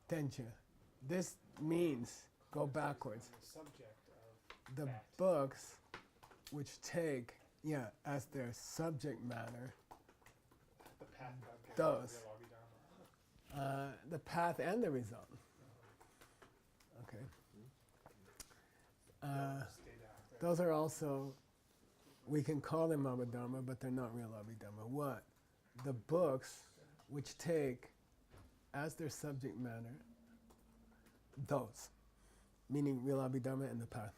Tencha. This means go backwards. The subject of The that. books which take, as their subject matter, The path of those. real Abhidharma. The path and the result. Okay. Stay down. Those are also, we can call them Abhidharma, but they're not real Abhidharma. What? The books which take as their subject matter those, meaning real Abhidharma and the path.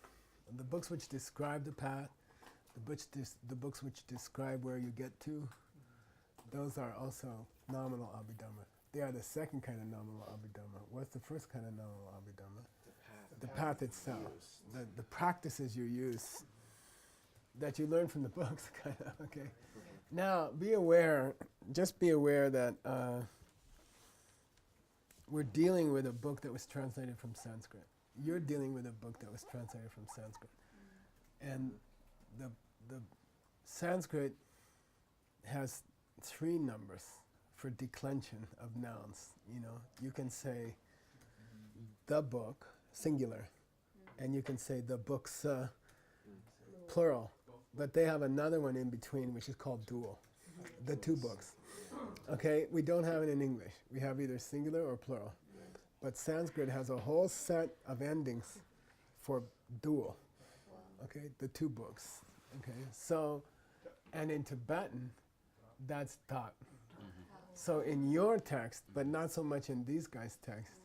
And the books which describe the path, the books which describe where you get to, those are also nominal Abhidharma. They are the second kind of nominal Abhidharma. What's the first kind of nominal Abhidharma? The path itself. The practices you use that you learn from the books, kind of, okay? Now, be aware that we're dealing with a book that was translated from Sanskrit. You're dealing with a book that was translated from Sanskrit. And the Sanskrit has 3 numbers for declension of nouns. You can say the book, singular, and you can say the books, plural. But they have another one in between, which is called dual. The 2 books. Okay, we don't have it in English. We have either singular or plural. But Sanskrit has a whole set of endings for dual. Okay, the 2 books. Okay, so, and in Tibetan, that's dot. So in your text, but not so much in these guys' text,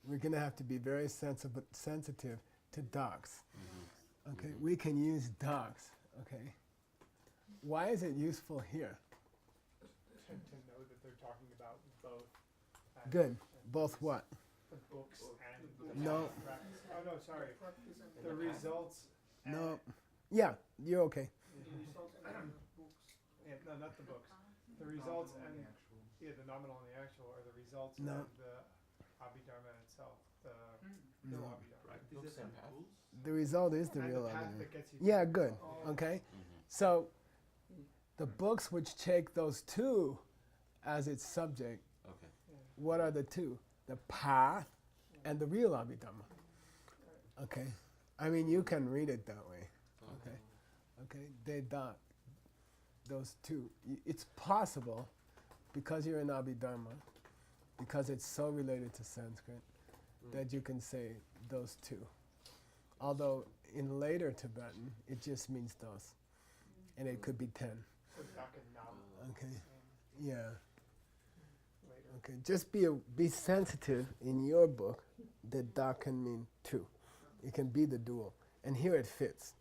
we're going to have to be very sensitive to docs. Okay, we can use docs. Okay, why is it useful here? To know that they're talking about both. Good. Both what? The books and the No. practice. Oh no, sorry. The results. And No. Yeah, you're okay. Yeah, no, not the books. The results and the nominal and the actual are the results No. of the Abhidharma itself. The No. real Abhidharma. The result is the And real the path evidence. that gets you. Yeah, good. Okay. So the books which take those 2 as its subject, what are the 2? The path and the real Abhidharma. Okay. I mean, you can read it that way. Okay. Okay. They dot those 2. It's possible, because you're in Abhidharma, because it's so related to Sanskrit, that you can say those 2. Although in later Tibetan, it just means those. And it could be 10. So Dak and Nam. Okay. Yeah. Later. Okay. Just be sensitive in your book that da can mean 2. It can be the dual. And here it fits.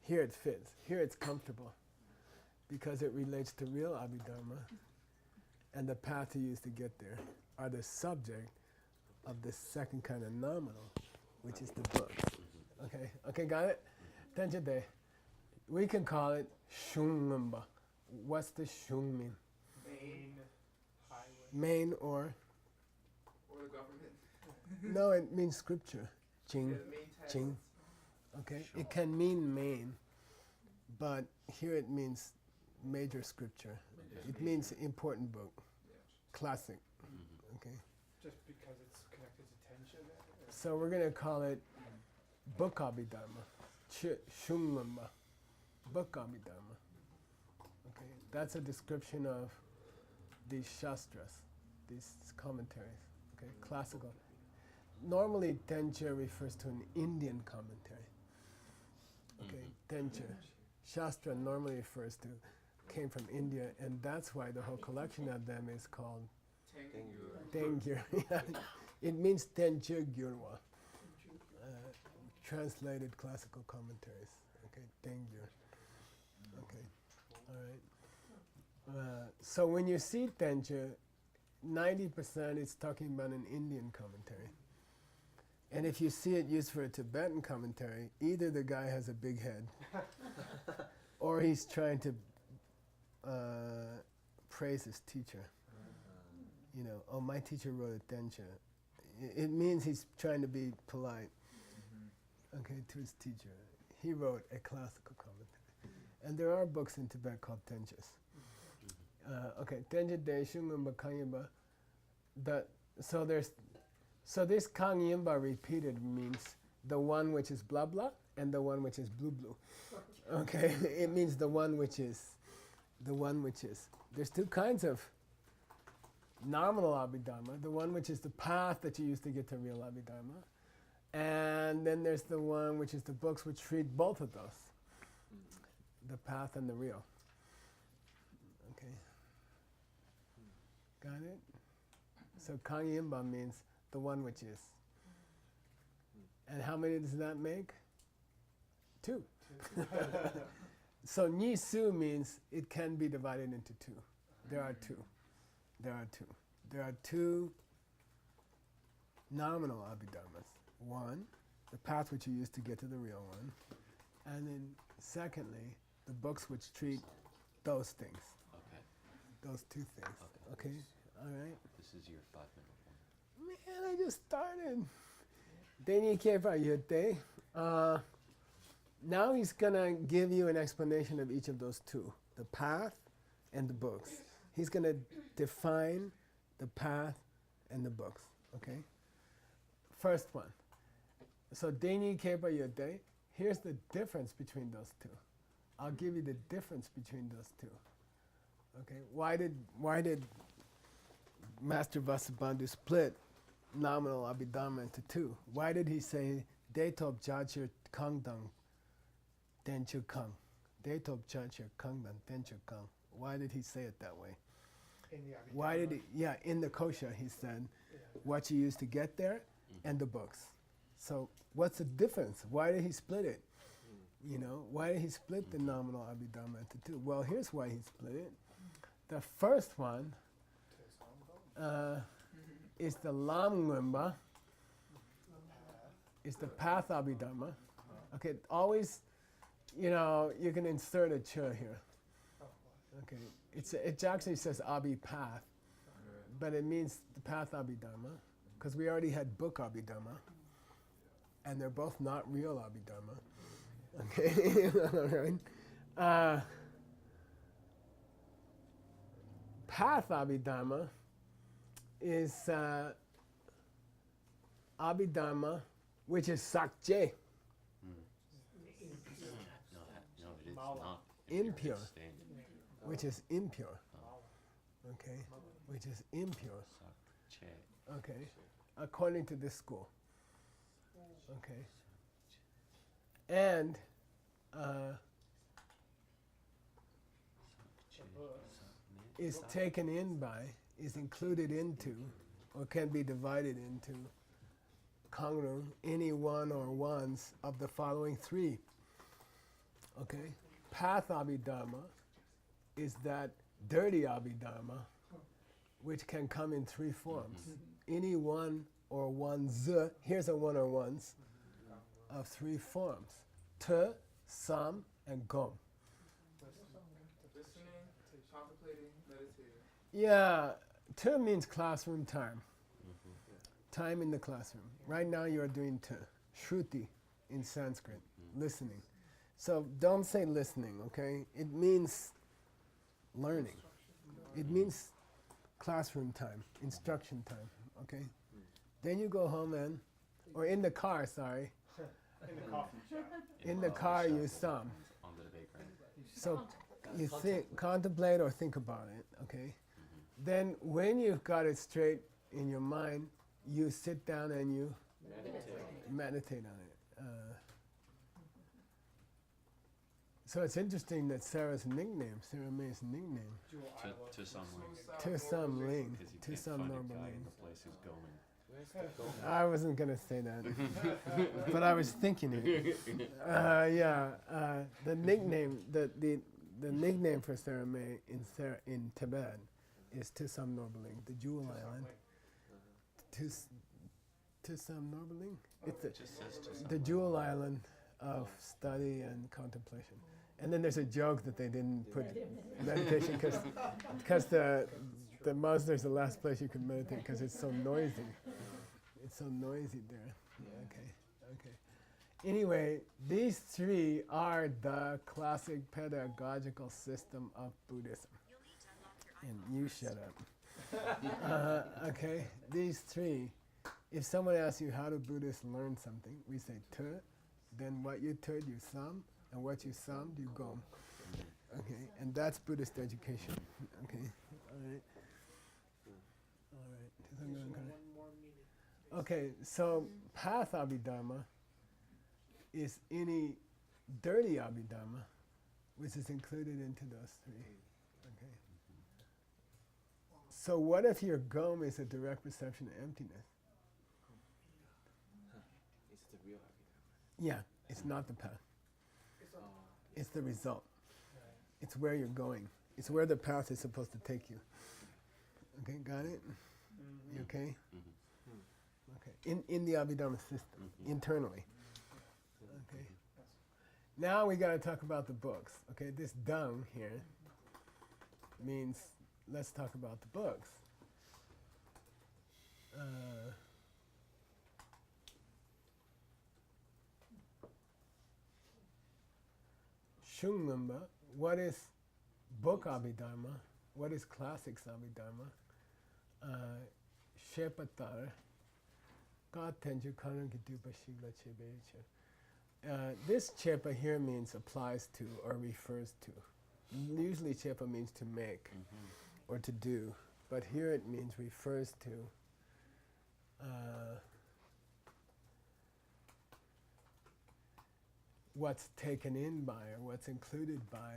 Here it fits. Here it's comfortable. Because it relates to real Abhidharma. And the path you use to get there are the subject of the second kind of nominal, which is the book. Okay? Okay, got it? Tenjade. We can call it Shungamba. What's the Shung mean? Main highway. Main or? Or the government. No, it means scripture. Yeah, Jing. the main text. Jing. Okay? It can mean main, but here it means major scripture. It means important book. Classic. Okay? Just because it's connected to tension. So we're going to call it Book Abhidharma. Shungamba. Book Abhidharma. Okay? That's a description of these shastras, these commentaries. Okay? Classical. Normally, Tencha refers to an Indian commentary. Okay? Tencha. Shastra normally refers to, came from India, and that's why the whole collection of them is called Tengyur. It means Tencha Gyurwa. Translated classical commentaries. Okay, Tengyur. Okay, all right. So when you see Tencha, 90% it's talking about an Indian commentary. And if you see it used for a Tibetan commentary, either the guy has a big head, or he's trying to praise his teacher. Oh, my teacher wrote a Tencha. It means he's trying to be polite, okay, to his teacher. He wrote a classical commentary. And there are books in Tibet called Tenchas. Okay, Tencha De Shungamba Kanyaba. So there's So this Kang Yinba repeated means the one which is blah blah and the one which is blue blue. Okay, it means the one which is. There's two kinds of nominal Abhidharma. The one which is the path that you use to get to real Abhidharma. And then there's the one which is the books which treat both of those. The path and the real. Okay. Got it? So Kang Yinba means the one which is. And how many does that make? 2. So Ni Su means it can be divided into 2. There are 2. There are 2 nominal Abhidharmas. One, the path which you use to get to the real one. And then secondly, the books which treat those things. Okay. Those 2 things. Okay? All right? This is your 5-minute warning. Man, I just started. Deni Kepa Yute. Now he's going to give you an explanation of each of those 2, the path and the books. He's going to define the path and the books. Okay? First one. So Deni Kepa Yute. Here's the difference between those 2. I'll give you the difference between those 2. Okay? Why did Master Vasubandhu split nominal Abhidharma into 2? Why did he say Detop Jachir Kangdang Denchu Kang? Detop Jachir Kangdang Denchu Kang. Why did he say it that way? In the Abhidharma. Why did he? Yeah, in the kosha he said what you use to get there and the books. So what's the difference? Why did he split it? You know, why did he split the nominal Abhidharma into 2? Well, here's why he split it. The first one is the Lam Ngumba, is the path Abhidharma. Okay, always, you know, you can insert a cha here. Okay, it actually says Abhi path, but it means the path Abhidharma, because we already had book Abhidharma, and they're both not real Abhidharma. Okay, all right. Path Abhidharma is Abhidharma, which is Sakje, No, it is not. impure, Understanding. which is impure. Okay, which is impure. Che. Okay, according to this school. Okay, and is taken in by, is included into, or can be divided into Kangru, any one or ones of the following 3. Okay, path Abhidharma is that dirty Abhidharma, which can come in 3 forms. Any one or ones, here's a one or ones, of 3 forms. Te, Sam, and Gom. Listening, contemplating, meditating. Yeah, te means classroom time. Time in the classroom. Right now you are doing te, shruti in Sanskrit, listening. So don't say listening, okay? It means learning. It means classroom time, instruction time, okay? Then you go home and, or in the car, sorry. In the coffee shop. In the car you sum. On the bakery. So you think, contemplate or think about it, okay? Then when you've got it straight in your mind, you sit down and you meditate on it. So it's interesting that Sarah's nickname, Sarah May's nickname, Jewel Island. To some ling. To Some Ling, Because you To can't Some find a Normal guy Ling. in the place who's going. I wasn't going to say that, but I was thinking it. The nickname, the nickname for Sarah May in Tibet is To Some Norbaling, the Jewel Island. To Some Norbaling? It's It just says to some. the Jewel Island of study and contemplation. And then there's a joke that they didn't put meditation because the Mosque is the last place you can meditate because it's so noisy. It's so noisy there. Okay. Anyway, these 3 are the classic pedagogical system of Buddhism. And you shut up. Okay, these 3 If someone asks you how do Buddhists learn something, we say tu, then what you tu you sum, and what you summed you gom. Okay, and that's Buddhist education. Okay, all right. Okay, so path Abhidharma is any dirty Abhidharma, which is included into those three. Okay. So what if your gom is a direct perception of emptiness? It's the real Abhidharma. Yeah, it's not the path. It's the result. It's where you're going. It's where the path is supposed to take you. Okay, got it? You okay? Okay. In the Abhidharma system, internally. Okay. Now we got to talk about the books. Okay, this dung here means let's talk about the books. Shungmamba, what is book Abhidharma? What is classics Abhidharma? Shepatar, Ka Tenju Karan Gitupa Shigla Chebecha. This chepa here means applies to or refers to. Usually chepa means to make or to do, but here it means refers to what's taken in by or what's included by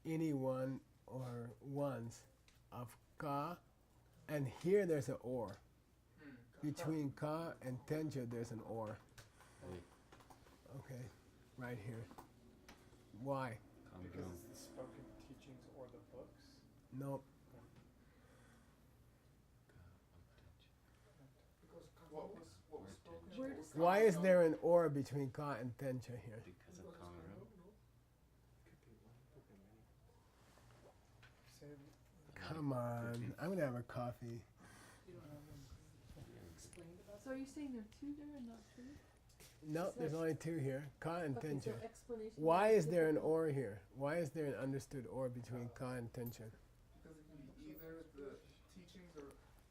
anyone or ones of ka, and here there's an or. Between ka and tenja there's an or. Okay, right here. Why? Because it's the spoken teachings or the books. Nope. What was spoken? Where does Why is there an or between ka and tenja here? Because of Congo. Say, Come on, I'm gonna have a coffee. So are you saying there are two there and not three? No, there's only two here, ka and Okay, tenja. so explanation. Why is there an different. or here? Why is there an understood or between ka and tenja? Because it can be either the teachings or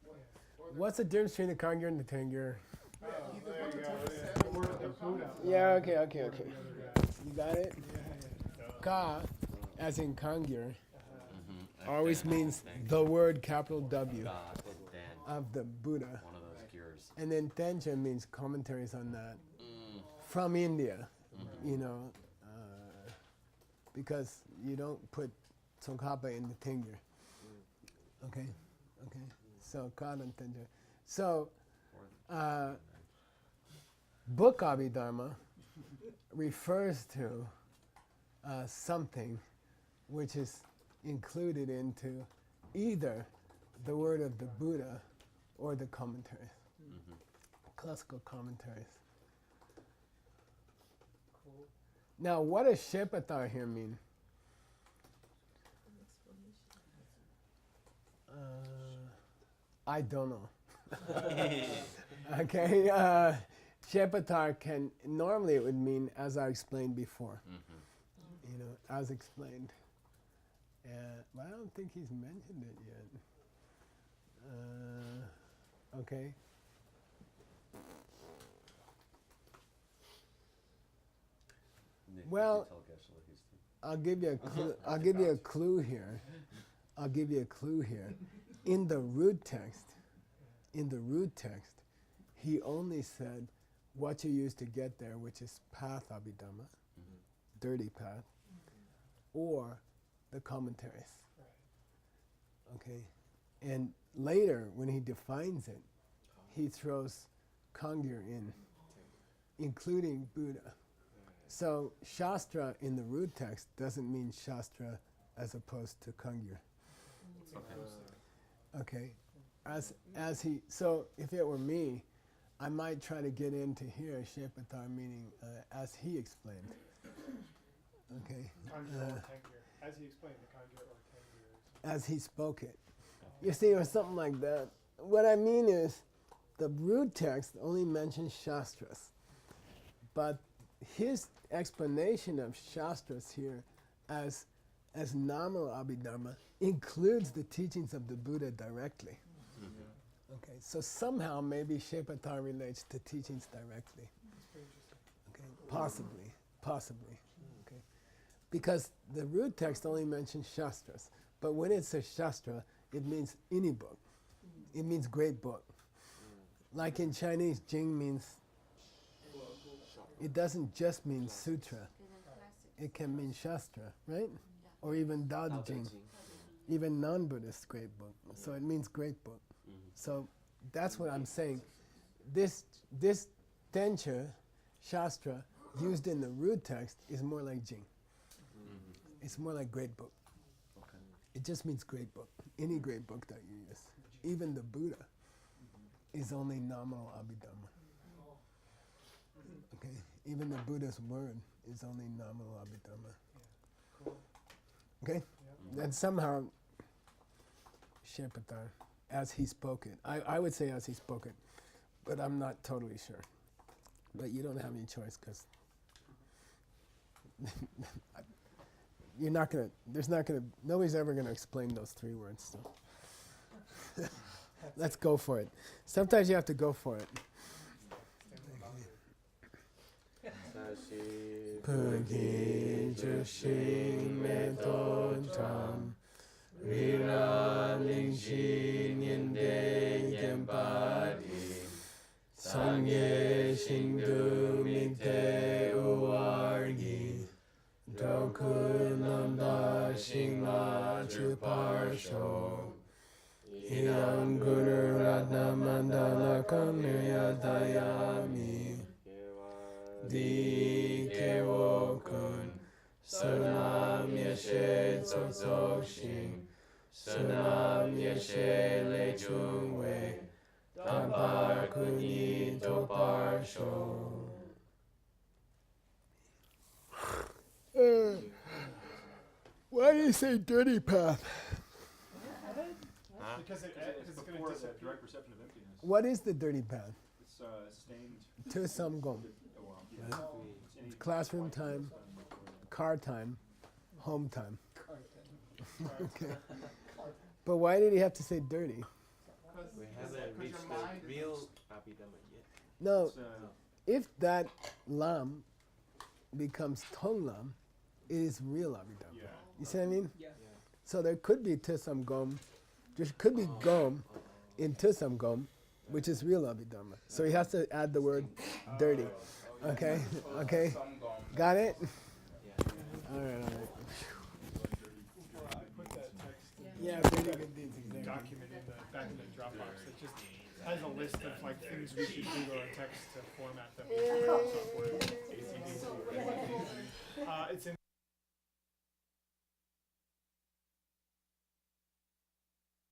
what. What's the difference between the kangyur and the tengyur? oh, Either there what you the go. Torah Yeah. said Or or the Buddha. Yeah, okay. Or the other guy. You got it? Yeah. Ka, as in kangyur, Uh-huh. always means the word capital W God and Dan, of the Buddha. one of those cures. And then tenja means commentaries on that from India, you know, because you don't put tsongkhapa in the tengyur. Okay, okay. So ka and tenja. So book Abhidharma refers to something which is included into either the word of the Buddha or the commentaries, classical commentaries. Cool. Now, what does Shepatar here mean? I don't know. Okay, Shepatar can, normally it would mean, as I explained before, you know, as explained. But I don't think he's mentioned it yet. Okay. Well, I'll give you a clue. I'll give you a clue here. I'll give you a clue here. In the root text, he only said what you use to get there, which is path Abhidharma, dirty path, or the commentaries. Okay, and later when he defines it, he throws kangyur in, including Buddha. So Shastra in the root text doesn't mean Shastra as opposed to kangyur. Okay, as he, so if it were me, I might try to get into here Shepatar meaning as he explained. Okay, Conjure or Tengyur. As he explained, the conjure or Tengyur. as he spoke it. You see, or something like that. What I mean is, the root text only mentions Shastras, but his explanation of Shastras here as nominal Abhidharma includes the teachings of the Buddha directly. Okay, so somehow maybe Shepatar relates to teachings directly. That's pretty interesting. Okay, possibly. Okay, because the root text only mentions shastras, but when it says shastra, it means any book. It means great book. Like in Chinese, Jing means. It doesn't just mean sutra. It can mean shastra, right? Or even Dao De Jing, even non-Buddhist great book. So it means great book. So that's what I'm saying. This Tencha, Shastra, used in the root text is more like Jing. It's more like great book. It just means great book. Any great book that you use. Even the Buddha is only nominal Abhidharma. Okay? Even the Buddha's word is only nominal Abhidharma. Cool. Okay? Then somehow, Shepatar, as he spoke it. I would say as he spoke it, but I'm not totally sure. But you don't have any choice because you're not gonna. Nobody's ever gonna explain those 3 words. So let's go for it. Sometimes you have to go for it. Pagi Jushin Meton Tam Viram Lingshin Yende Gempadi Sangye Shindu Mite Uwargi Dokunanda Shingla Chuparsho Iyam Guru Radha Mandala Kamya Dayami Di Kewo Kun Sunam Yeshe Tsotsok Shing Sunam Yeshe Le Chung Wei Tampar Kuni Topar Sho. Why do you say dirty path? Because it's going to disappear. Direct perception of emptiness. What is the dirty path? It's stained. To some gom. Any Classroom time, car time, home time. Okay. But why did he have to say dirty? We haven't reached the real Abhidharma yet. No, It's, if that lam becomes tong lam, it is real Abhidharma. yeah. You see what I mean? Yeah. So there could be Tisam Gom, there could be Gom in Tisam Gom, which is real Abhidharma. So he has to add the word dirty. Okay? Okay? Got it? All right. I put that text Yeah, very good deeds, exactly. document back in the Dropbox. It just has a list of like things we should do to our text to format them in software.